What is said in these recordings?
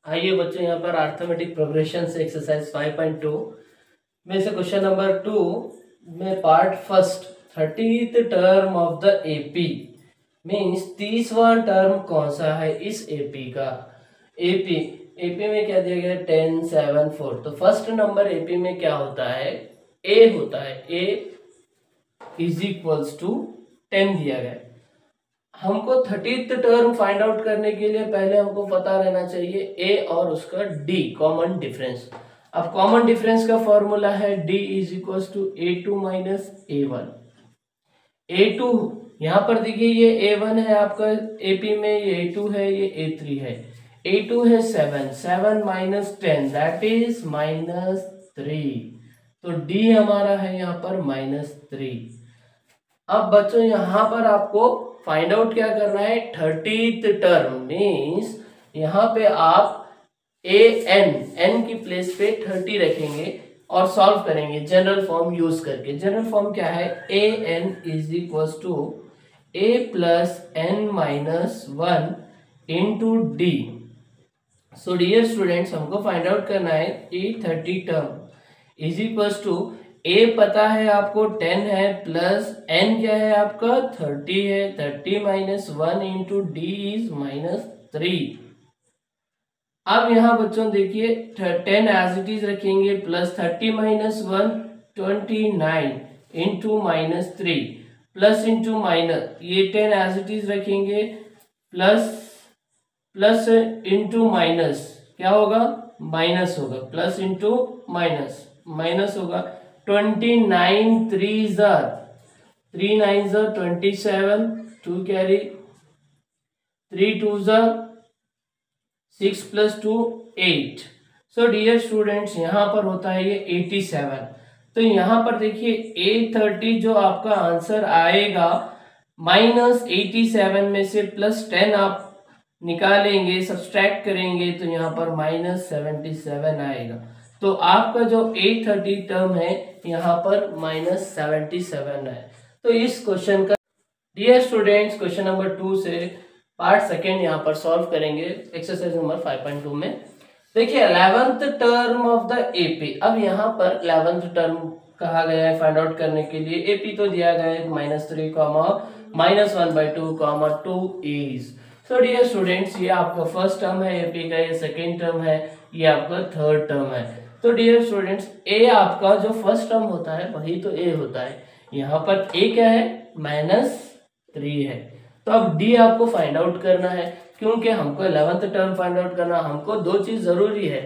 आइए बच्चों, यहाँ पर अर्थमेटिक प्रोग्रेशन से एक्सरसाइज 5.2 में से क्वेश्चन नंबर 2 में part first 30th term of the AP means 30वां टर्म कौन सा है इस एपी का। एपी एपी में क्या दिया गया 10 7 4। तो फर्स्ट नंबर एपी में क्या होता है, ए होता है। ए इज इक्वल्स टू 10 दिया गया। हमको 30th टर्म फाइंड आउट करने के लिए पहले हमको पता रहना चाहिए ए और उसका डी कॉमन डिफरेंस। अब कॉमन डिफरेंस का फॉर्मूला है D is equal to A2 minus A1। A2 यहाँ पर देखिए ये A1 है आपका एपी में, ये A2 है, ये A3 है। A2 है 7, 7 माइनस 10 दैट इज -3। तो डी हमारा है यहाँ पर -3। अब बच्चों यहाँ पर आपको फाइंड आउट क्या करना है, 30th टर्म मीन्स यहाँ पे आप एन की प्लेस पे 30 रखेंगे और सॉल्व करेंगे जनरल फॉर्म यूज करके। जनरल फॉर्म क्या है, A N is equal to A plus N minus 1 into D. So dear students, हमको फाइंड आउट करना है E30 term is equal to A पता है आपको 10 है प्लस एन क्या है आपका 30 है, 30 माइनस 1 इंटू डी इज -3। अब यहाँ बच्चों देखिए 10 एज इट इज रखेंगे plus 30 minus 1 29 into -3 plus into minus ये 10 एज इट इज रखेंगे प्लस इंटू माइनस क्या होगा, माइनस होगा, प्लस इंटू माइनस होगा। 29 3 जार 3 9 जार 27 2 कैरी 3 2 जार 6 प्लस 2 8। सो डियर स्टूडेंट्स यहाँ पर होता है ये 87। तो यहाँ पर देखिए A30 जो आपका आंसर आएगा -87 में से +10 आप निकालेंगे, सब्सट्रैक्ट करेंगे तो यहाँ पर -77 आएगा। तो आपका जो A30 टर्म है यहाँ पर -77 है। तो इस क्वेश्चन का डियर स्टूडेंट्स क्वेश्चन नंबर 2 से पार्ट सेकेंड यहाँ पर सॉल्व करेंगे एक्सरसाइज नंबर 5.2 में। देखिए 11th term of the AP. अब यहाँ पर 11th टर्म कहा गया है फाइंड आउट करने के लिए। एपी तो दिया गया है -3 -1/2 2 इज। सो डियर स्टूडेंट्स, ये आपका फर्स्ट टर्म है एपी का, ये सेकेंड टर्म है, ये आपका थर्ड टर्म है। तो डियर स्टूडेंट्स ए आपका जो फर्स्ट टर्म होता है वही तो ए होता है। यहाँ पर ए क्या है, -3 है। तो अब डी आपको फाइंड आउट करना है, क्योंकि हमको 11th टर्म फाइंड आउट करना। हमको दो चीज जरूरी है,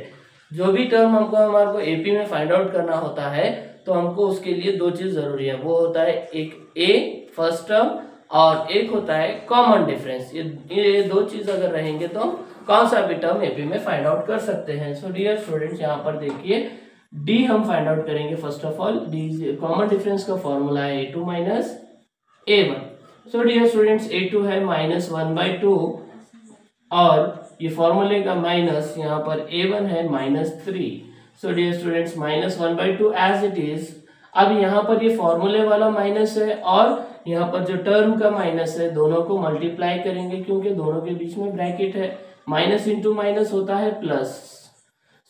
जो भी टर्म हमको हमारे को एपी में फाइंड आउट करना होता है तो हमको उसके लिए दो चीज जरूरी है। वो होता है एक ए फर्स्ट टर्म और एक होता है कॉमन डिफरेंस। ये दो चीज अगर रहेंगे तो कौन सा भी टर्म एपी में फाइंड आउट कर सकते हैं। सो डियर स्टूडेंट्स यहाँ पर देखिए डी हम फाइंड आउट करेंगे। First of all D common difference का फॉर्मूला है A2 माइनस A1। सो डियर स्टूडेंट्स A2 है -1/2 और ये फॉर्मूले का माइनस यहाँ पर A1 है -3। So dear students -1/2 as it is. अब यहाँ पर ये फॉर्मूले वाला माइनस है और यहाँ पर जो टर्म का माइनस है, दोनों को मल्टीप्लाई करेंगे क्योंकि दोनों के बीच में ब्रैकेट है। माइनस इंटू माइनस होता है प्लस।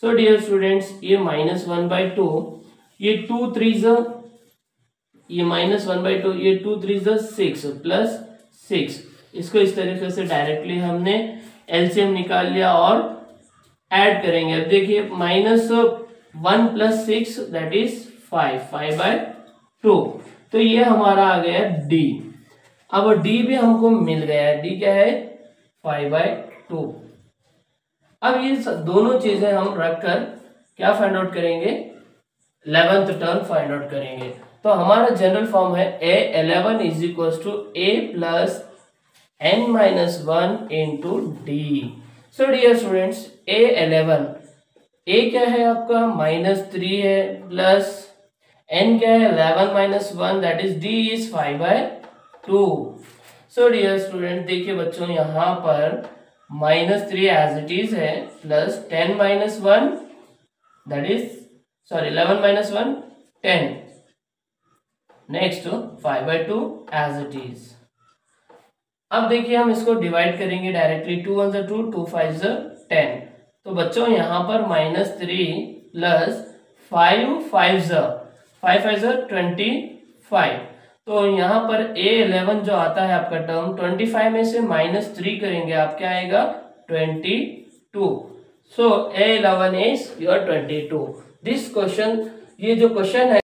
सो डियर स्टूडेंट्स ये -1/2, ये 2 3 ये -1/2, ये 2 3 6 प्लस 6। इसको इस तरीके से डायरेक्टली हमने एलसीएम निकाल लिया और ऐड करेंगे। अब देखिए -1 + 6 दैट इज 5/2। तो ये हमारा आ गया डी। अब डी भी हमको मिल गया है, डी क्या है 5/2। अब ये दोनों चीजें हम रखकर क्या फाइंड आउट करेंगे, 11th टर्म फाइंड आउट करेंगे। तो हमारा जनरल फॉर्म है A11 is equal to A plus n minus 1 into D. So dear students A11 A क्या है आपका -3 है प्लस n क्या है 11 minus 1 that is d is 5/2। So dear student देखिए बच्चों यहाँ पर -3 एज इट इज है plus 10 minus 1 that is 11 minus 1 10 next 5/2 as it is. अब देखिए हम इसको डिवाइड करेंगे डायरेक्टली, 2 1 2 2 5 10। तो बच्चों यहाँ पर -3 प्लस 5 5 25। तो यहाँ पर A11 जो आता है आपका टर्म 25 में से -3 करेंगे आप क्या आएगा 22। सो A11 is your 22। This question, ये जो क्वेश्चन है